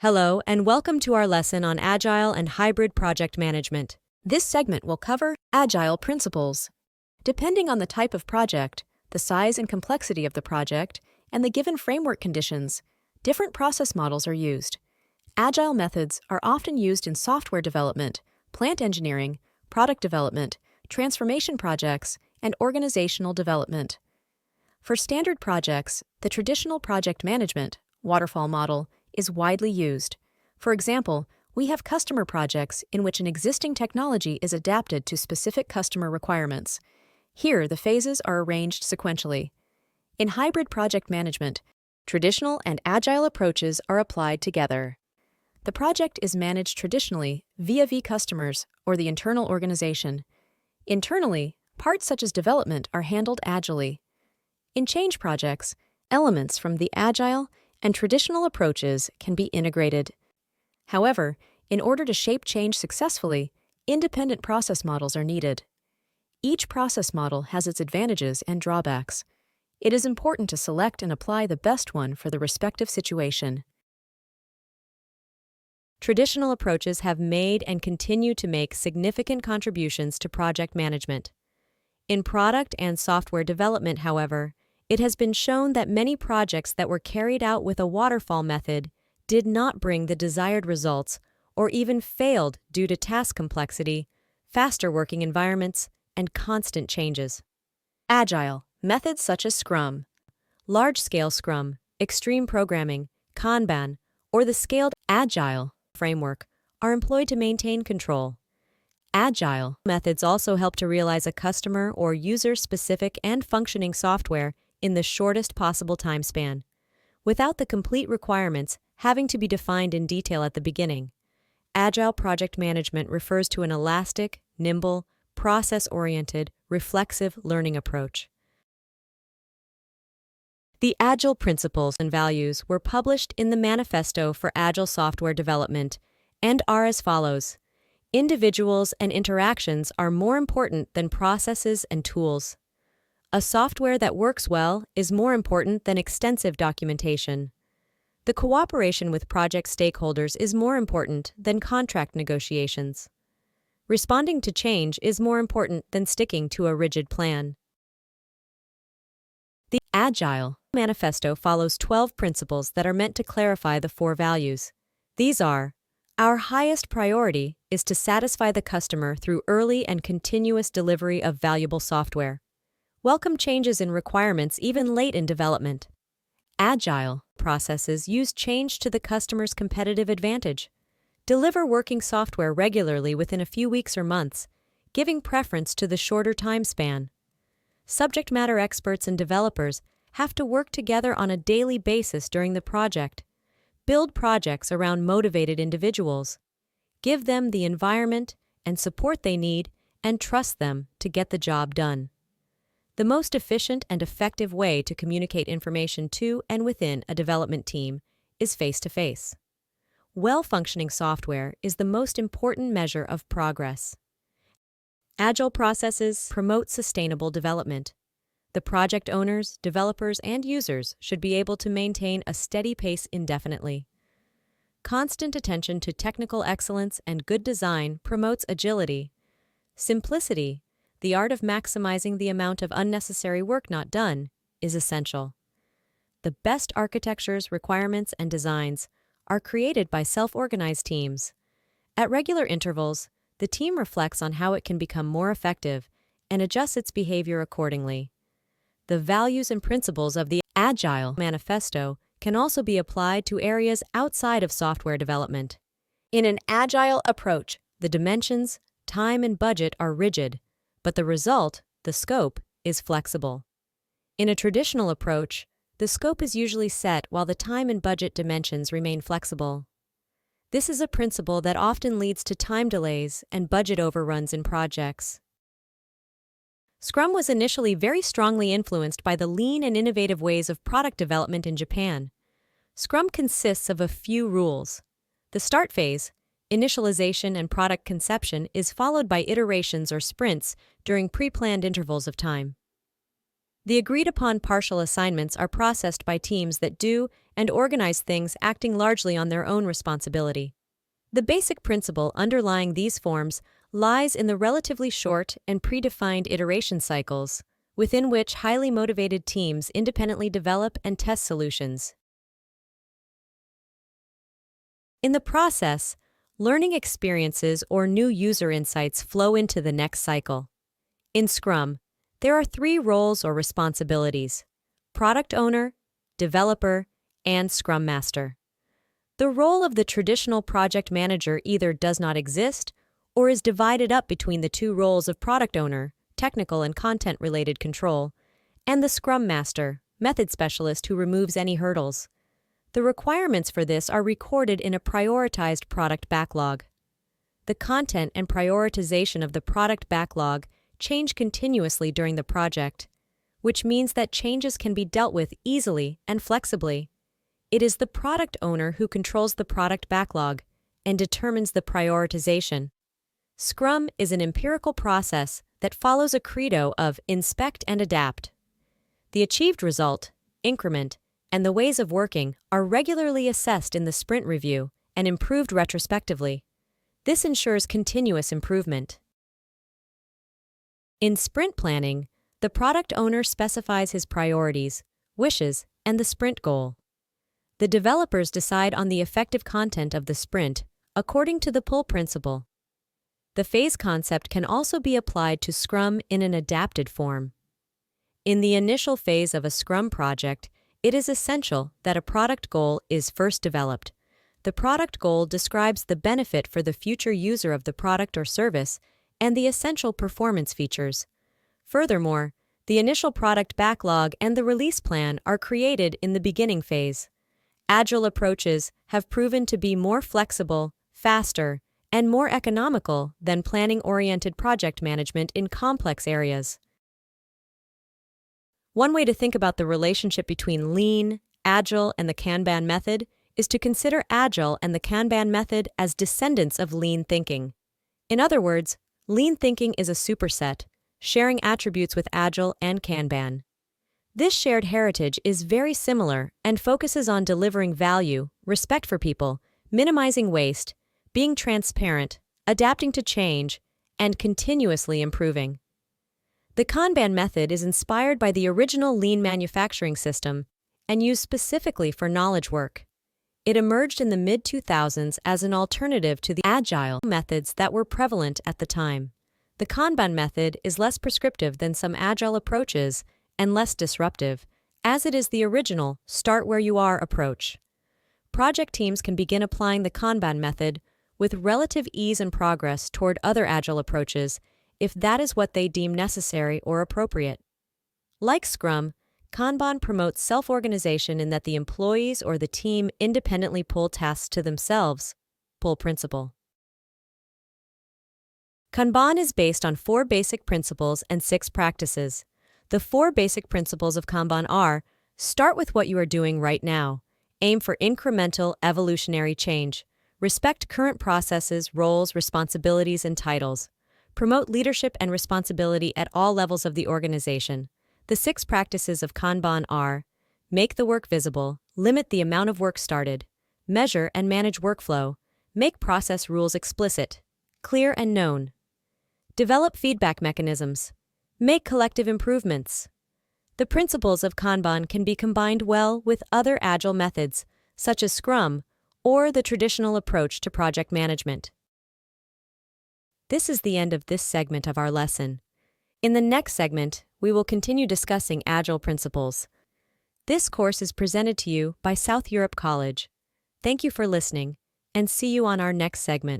Hello, and welcome to our lesson on Agile and Hybrid Project Management. This segment will cover Agile principles. Depending on the type of project, the size and complexity of the project, and the given framework conditions, different process models are used. Agile methods are often used in software development, plant engineering, product development, transformation projects, and organizational development. For standard projects, the traditional project management, waterfall model, is widely used. For example, we have customer projects in which an existing technology is adapted to specific customer requirements. Here, the phases are arranged sequentially. In hybrid project management, traditional and agile approaches are applied together. The project is managed traditionally via customers or the internal organization. Internally, parts such as development are handled agilely. In change projects, elements from the agile and traditional approaches can be integrated. However, in order to shape change successfully, independent process models are needed. Each process model has its advantages and drawbacks. It is important to select and apply the best one for the respective situation. Traditional approaches have made and continue to make significant contributions to project management. In product and software development, however, it has been shown that many projects that were carried out with a waterfall method did not bring the desired results or even failed due to task complexity, faster working environments, and constant changes. Agile methods such as Scrum, large-scale Scrum, extreme programming, Kanban, or the scaled Agile framework are employed to maintain control. Agile methods also help to realize a customer or user-specific and functioning software in the shortest possible time span, without the complete requirements having to be defined in detail at the beginning. Agile project management refers to an elastic, nimble, process-oriented, reflexive learning approach. The Agile principles and values were published in the Manifesto for Agile Software Development and are as follows. Individuals and interactions are more important than processes and tools. A software that works well is more important than extensive documentation. The cooperation with project stakeholders is more important than contract negotiations. Responding to change is more important than sticking to a rigid plan. The Agile Manifesto follows 12 principles that are meant to clarify the 4 values. These are: our highest priority is to satisfy the customer through early and continuous delivery of valuable software. Welcome changes in requirements even late in development. Agile processes use change to the customer's competitive advantage. Deliver working software regularly within a few weeks or months, giving preference to the shorter time span. Subject matter experts and developers have to work together on a daily basis during the project. Build projects around motivated individuals. Give them the environment and support they need and trust them to get the job done. The most efficient and effective way to communicate information to and within a development team is face-to-face. Well-functioning software is the most important measure of progress. Agile processes promote sustainable development. The project owners, developers, and users should be able to maintain a steady pace indefinitely. Constant attention to technical excellence and good design promotes agility. Simplicity, the art of maximizing the amount of unnecessary work not done, is essential. The best architectures, requirements, and designs are created by self-organized teams. At regular intervals, the team reflects on how it can become more effective and adjusts its behavior accordingly. The values and principles of the Agile Manifesto can also be applied to areas outside of software development. In an agile approach, the dimensions, time, and budget are rigid, but the result, the scope, is flexible. In a traditional approach, the scope is usually set while the time and budget dimensions remain flexible. This is a principle that often leads to time delays and budget overruns in projects. Scrum was initially very strongly influenced by the lean and innovative ways of product development in Japan. Scrum consists of a few rules. The start phase, initialization and product conception, is followed by iterations or sprints during pre-planned intervals of time. The agreed-upon partial assignments are processed by teams that do and organize things acting largely on their own responsibility. The basic principle underlying these forms lies in the relatively short and predefined iteration cycles, within which highly motivated teams independently develop and test solutions. In the process, learning experiences or new user insights flow into the next cycle. In Scrum, there are 3 roles or responsibilities: product owner, developer, and Scrum Master. The role of the traditional project manager either does not exist or is divided up between the 2 roles of product owner, technical and content-related control, and the Scrum Master, method specialist who removes any hurdles. The requirements for this are recorded in a prioritized product backlog. The content and prioritization of the product backlog change continuously during the project, which means that changes can be dealt with easily and flexibly. It is the product owner who controls the product backlog and determines the prioritization. Scrum is an empirical process that follows a credo of inspect and adapt. The achieved result, increment, and the ways of working are regularly assessed in the sprint review and improved retrospectively. This ensures continuous improvement. In sprint planning, the product owner specifies his priorities, wishes, and the sprint goal. The developers decide on the effective content of the sprint according to the pull principle. The phase concept can also be applied to Scrum in an adapted form. In the initial phase of a Scrum project, it is essential that a product goal is first developed. The product goal describes the benefit for the future user of the product or service and the essential performance features. Furthermore, the initial product backlog and the release plan are created in the beginning phase. Agile approaches have proven to be more flexible, faster, and more economical than planning-oriented project management in complex areas. One way to think about the relationship between Lean, Agile, and the Kanban method is to consider Agile and the Kanban method as descendants of Lean thinking. In other words, Lean thinking is a superset, sharing attributes with Agile and Kanban. This shared heritage is very similar and focuses on delivering value, respect for people, minimizing waste, being transparent, adapting to change, and continuously improving. The Kanban method is inspired by the original lean manufacturing system and used specifically for knowledge work. It emerged in the mid-2000s as an alternative to the agile methods that were prevalent at the time. The Kanban method is less prescriptive than some agile approaches and less disruptive, as it is the original start where you are approach. Project teams can begin applying the Kanban method with relative ease and progress toward other agile approaches if that is what they deem necessary or appropriate. Like Scrum, Kanban promotes self-organization in that the employees or the team independently pull tasks to themselves. Pull principle. Kanban is based on 4 basic principles and 6 practices. The 4 basic principles of Kanban are: start with what you are doing right now. Aim for incremental, evolutionary change. Respect current processes, roles, responsibilities, and titles. Promote leadership and responsibility at all levels of the organization. The 6 practices of Kanban are: make the work visible, limit the amount of work started, measure and manage workflow, make process rules explicit, clear and known. Develop feedback mechanisms. Make collective improvements. The principles of Kanban can be combined well with other agile methods, such as Scrum, or the traditional approach to project management. This is the end of this segment of our lesson. In the next segment, we will continue discussing Agile principles. This course is presented to you by South Europe College. Thank you for listening, and see you on our next segment.